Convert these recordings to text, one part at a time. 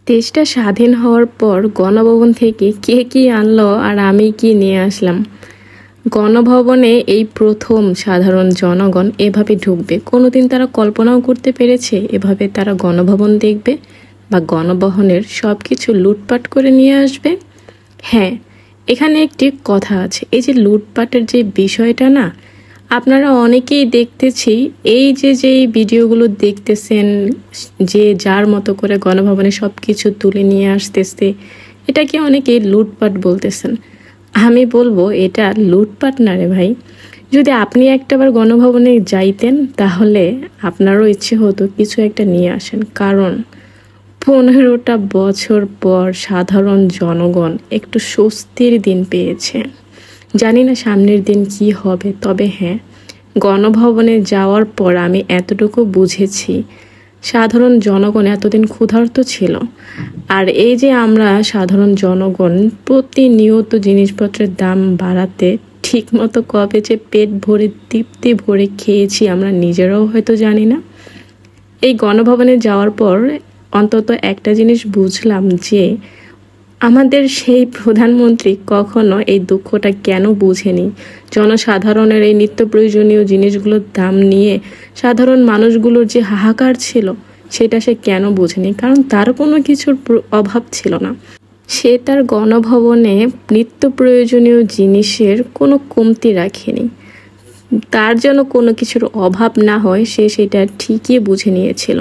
দেশটা স্বাধীন হওয়ার পর গণভবন থেকে কে কি আনলো আর আমি কি নিয়ে আসলাম। গণভবনে এই প্রথম সাধারণ জনগণ এভাবে ঢুকবে। কোনোদিন তারা কল্পনাও করতে পেরেছে এভাবে তারা গণভবন দেখবে বা গণভবনের সব কিছু লুটপাট করে নিয়ে আসবে। হ্যাঁ, এখানে একটি কথা আছে, এই যে লুটপাটের যে বিষয়টা না, আপনারা অনেকেই দেখতেছি এই যে ভিডিওগুলো দেখতেছেন, যে যার মতো করে গণভবনে সব কিছু তুলে নিয়ে আসতেছে, এটাকে অনেকেই লুটপাট বলতেছেন। আমি বলবো এটা লুটপাট না রে ভাই। যদি আপনি একটাবার গণভবনে যাইতেন তাহলে আপনারও ইচ্ছে হতো কিছু একটা নিয়ে আসেন, কারণ 15টা বছর পর সাধারণ জনগণ একটু স্বস্তির দিন পেয়েছে। জানি না সামনের দিন কি হবে, তবে হ্যাঁ, গণভবনে যাওয়ার পর আমি এতটুকু বুঝেছি সাধারণ জনগণ এতদিন ক্ষুধার্ত ছিল। আর এই যে আমরা সাধারণ জনগণ প্রতিনিয়ত জিনিসপত্রের দাম বাড়াতে ঠিকমতো কবে যে পেট ভরে তৃপ্তি ভরে খেয়েছি আমরা নিজেরাও হয়তো জানি না। এই গণভবনে যাওয়ার পর অন্তত একটা জিনিস বুঝলাম যে আমাদের সেই প্রধানমন্ত্রী কখনো এই দুঃখটা কেন বুঝেনি, জনসাধারণের এই নিত্য প্রয়োজনীয় জিনিসগুলোর দাম নিয়ে সাধারণ মানুষগুলোর যে হাহাকার ছিল সেটা সে কেন বুঝেনি। কারণ তার কোনো কিছুর অভাব ছিল না। সে তার গণভবনে নিত্য প্রয়োজনীয় জিনিসের কোনো কমতি রাখেনি। তার যেন কোনো কিছুর অভাব না হয় সে সেটা ঠিকই বুঝে নিয়েছিল।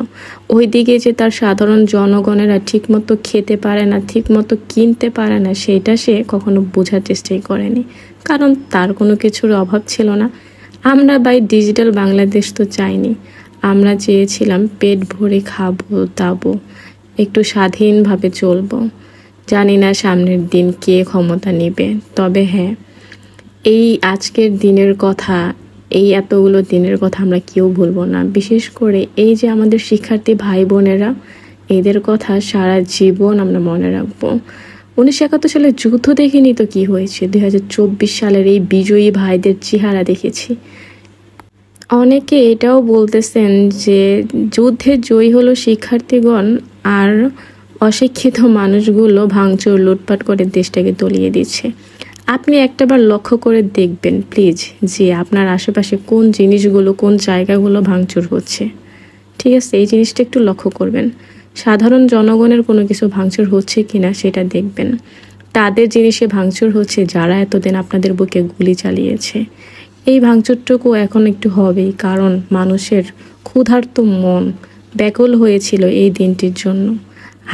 ওইদিকে যে তার সাধারণ জনগণেরা ঠিকমতো খেতে পারে না, ঠিকমতো কিনতে পারে না, সেটা সে কখনো বোঝার চেষ্টাই করেনি, কারণ তার কোনো কিছুর অভাব ছিল না। আমরা ডিজিটাল বাংলাদেশ তো চাইনি, আমরা চেয়েছিলাম পেট ভরে খাবো দাবো, একটু স্বাধীনভাবে চলবো। জানি না সামনের দিন কে ক্ষমতা নেবে, তবে হ্যাঁ, এই আজকের দিনের কথা, এই এতগুলো দিনের কথা আমরা কেউ ভুলবো না। বিশেষ করে এই যে আমাদের শিক্ষার্থী ভাই বোনেরা, এদের কথা সারা জীবন আমরা মনে রাখবো। 1971 সালের যুদ্ধ দেখিনি তো কি হয়েছে, 2024 সালের এই বিজয়ী ভাইদের চেহারা দেখেছি। অনেকে এটাও বলতেছেন যে যুদ্ধে জয়ী হলো শিক্ষার্থীগণ, আর অশিক্ষিত মানুষগুলো ভাঙচুর লুটপাট করে দেশটাকে তলিয়ে দিচ্ছে। আপনি একটাবার লক্ষ্য করে দেখবেন প্লিজ যে আপনার আশেপাশে কোন জিনিসগুলো, কোন জায়গাগুলো ভাঙচুর হচ্ছে। ঠিক আছে, এই জিনিসটা একটু লক্ষ্য করবেন। সাধারণ জনগণের কোনো কিছু ভাঙচুর হচ্ছে কিনা সেটা দেখবেন। তাদের জিনিসে ভাঙচুর হচ্ছে যারা এতদিন আপনাদের বুকে গুলি চালিয়েছে। এই ভাঙচুরটুকু এখন একটু হবেই, কারণ মানুষের ক্ষুধার্ত মন ব্যাকুল হয়েছিল এই দিনটির জন্য।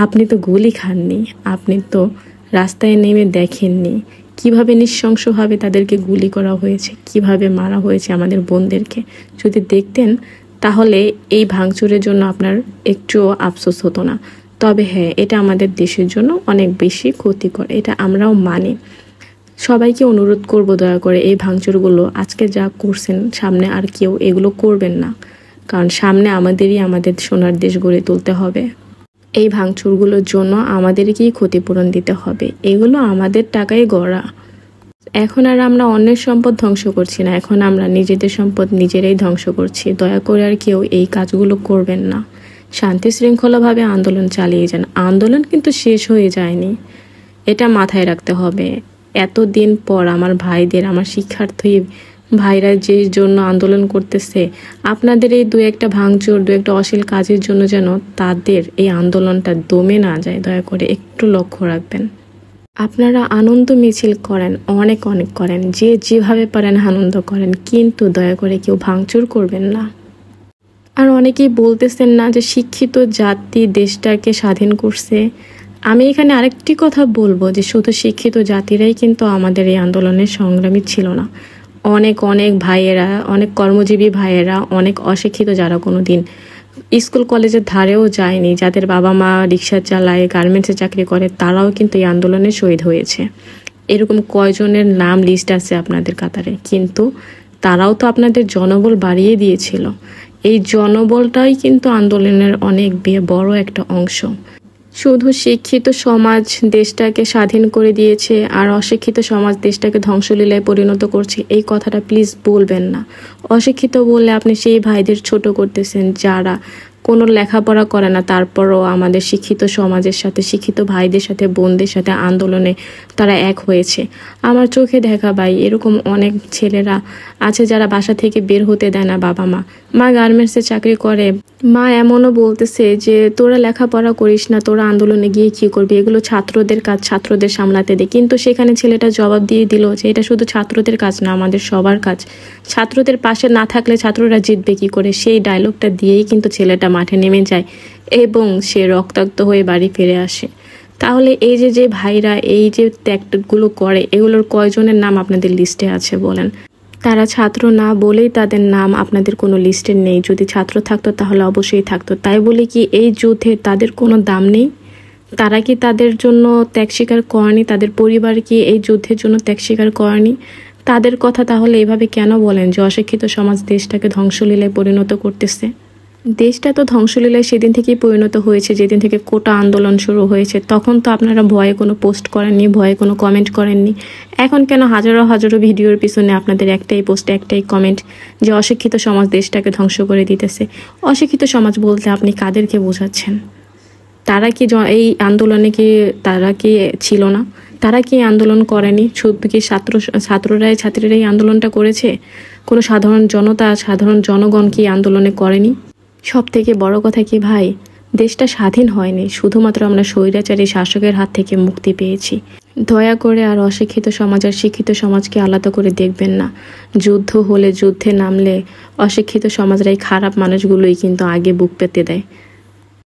আপনি তো গুলি খাননি, আপনি তো রাস্তায় নেমে দেখেননি কিভাবে নৃশংসভাবে তাদেরকে গুলি করা হয়েছে, কিভাবে মারা হয়েছে আমাদের বোনদেরকে। যদি দেখতেন তাহলে এই ভাঙচুরের জন্য আপনার একটুও আফসোস হতো না। তবে হ্যাঁ, এটা আমাদের দেশের জন্য অনেক বেশি ক্ষতিকর, এটা আমরাও মানি। সবাইকে অনুরোধ করব দয়া করে এই ভাঙচুরগুলো আজকে যা করছেন সামনে আর কেউ এগুলো করবেন না, কারণ সামনে আমাদেরই আমাদের সোনার দেশ গড়ে তুলতে হবে। এই ভাঙচুরগুলোর জন্য আমাদেরকেই ক্ষতিপূরণ দিতে হবে, এগুলো আমাদের টাকায় গড়া। এখন আর আমরা অন্যের সম্পদ ধ্বংস করছি না, এখন আমরা নিজেদের সম্পদ নিজেরাই ধ্বংস করছি। দয়া করে আর কেউ এই কাজগুলো করবেন না। শান্তি শৃঙ্খলাভাবে আন্দোলন চালিয়ে যান। আন্দোলন কিন্তু শেষ হয়ে যায়নি, এটা মাথায় রাখতে হবে। এতদিন পর আমার ভাইদের, আমার শিক্ষার্থী ভাইরা যে জন্য আন্দোলন করতেছে, আপনাদের এই দু একটা ভাঙচুর, দু একটা অশ্লীল কাজের জন্য যেন তাদের এই আন্দোলনটা দমে না যায়, দয়া করে একটু লক্ষ্য রাখবেন। আপনারা আনন্দ মিছিল করেন, অনেক অনেক করেন, যে যেভাবে পারেন আনন্দ করেন, কিন্তু দয়া করে কেউ ভাঙচুর করবেন না। আর অনেকেই বলতেছেন না যে শিক্ষিত জাতি দেশটাকে স্বাধীন করছে। আমি এখানে আরেকটি কথা বলবো যে শুধু শিক্ষিত জাতিরাই কিন্তু আমাদের এই আন্দোলনের সংগ্রামী ছিল না। অনেক অনেক ভাইয়েরা, অনেক কর্মজীবী ভাইয়েরা, অনেক অশিক্ষিত যারা কোনো দিন স্কুল কলেজের ধারেও যায়নি, যাদের বাবা মা রিক্সা চালায়, গার্মেন্টসে চাকরি করে, তারাও কিন্তু এই আন্দোলনে শহীদ হয়েছে। এরকম কয়জনের নাম লিস্ট আছে আপনাদের কাতারে, কিন্তু তারাও তো আপনাদের জনবল বাড়িয়ে দিয়েছিল। এই জনবলটাই কিন্তু আন্দোলনের অনেক বড় একটা অংশ। শুধু শিক্ষিত সমাজ দেশটাকে স্বাধীন করে দিয়েছে আর অশিক্ষিত সমাজ দেশটাকে ধ্বংসলীলায় পরিণত করছে, এই কথাটা প্লিজ বলবেন না। অশিক্ষিত বললে আপনি সেই ভাইদের ছোট করতেছেন যারা কোনো লেখাপড়া করে না, তারপরও আমাদের শিক্ষিত সমাজের সাথে, শিক্ষিত ভাইদের সাথে, বোনদের সাথে আন্দোলনে তারা এক হয়েছে। আমার চোখে দেখা ভাই, এরকম অনেক ছেলেরা আছে যারা বাসা থেকে বের হতে দেয় না বাবা মা। মা গার্মেন্টসে চাকরি করে, মা এমনও বলতেছে যে তোরা লেখাপড়া করিস না, তোরা আন্দোলনে গিয়ে কি করবি, এগুলো ছাত্রদের কাজ, ছাত্রদের সামলাতে দে। কিন্তু সেখানে ছেলেটা জবাব দিয়ে দিল যে এটা শুধু ছাত্রদের কাজ না, আমাদের সবার কাজ। ছাত্রদের পাশে না থাকলে ছাত্ররা জিতবে কি করে, সেই ডায়লগটা দিয়েই কিন্তু ছেলেটা মাঠে নেমে যায় এবং সে রক্তাক্ত হয়ে বাড়ি ফিরে আসে। তাহলে এই যে ভাইরা এই যে ত্যাগগুলো করে, এগুলোর কয়জনের নাম আপনাদের লিস্টে আছে বলেন? তারা ছাত্র না বলেই তাদের নাম আপনাদের কোনো লিস্টে নেই। যদি ছাত্র থাকতো তাহলে অবশ্যই থাকতো। তাই বলে কি এই যুদ্ধে তাদের কোনো দাম নেই? তারা কি তাদের জন্য ত্যাগ স্বীকার করেনি? তাদের পরিবার কি এই যুদ্ধের জন্য ত্যাগ স্বীকার করেনি? তাদের কথা তাহলে এভাবে কেন বলেন যে অশিক্ষিত সমাজ দেশটাকে ধ্বংসলীলায় পরিণত করতেছে? দেশটা তো ধ্বংসলীলায় সেদিন থেকেই পরিণত হয়েছে যেদিন থেকে কোটা আন্দোলন শুরু হয়েছে। তখন তো আপনারা ভয়ে কোনো পোস্ট করেননি, ভয়ে কোনো কমেন্ট করেননি। এখন কেন হাজারো হাজারো ভিডিওর পিছনে আপনাদের একটাই পোস্ট, একটাই কমেন্ট যে অশিক্ষিত সমাজ দেশটাকে ধ্বংস করে দিতেছে? অশিক্ষিত সমাজ বলতে আপনি কাদেরকে বোঝাচ্ছেন? তারা কি এই আন্দোলনে কি তারা কি ছিল না? তারা কি আন্দোলন করেনি? শুধু কি ছাত্রীরাই আন্দোলনটা করেছে? কোনো সাধারণ জনতা, সাধারণ জনগণ কি আন্দোলনে করেনি? সব থেকে বড় কথা কি ভাই, দেশটা স্বাধীন হয়নি, শুধুমাত্র আমরা স্বৈরাচারী শাসকের হাত থেকে মুক্তি পেয়েছি। দয়া করে আর অশিক্ষিত সমাজ আর শিক্ষিত সমাজকে আলাদা করে দেখবেন না। যুদ্ধ হলে, যুদ্ধে নামলে অশিক্ষিত সমাজের এই খারাপ মানুষগুলোই কিন্তু আগে বুক পেতে দেয়।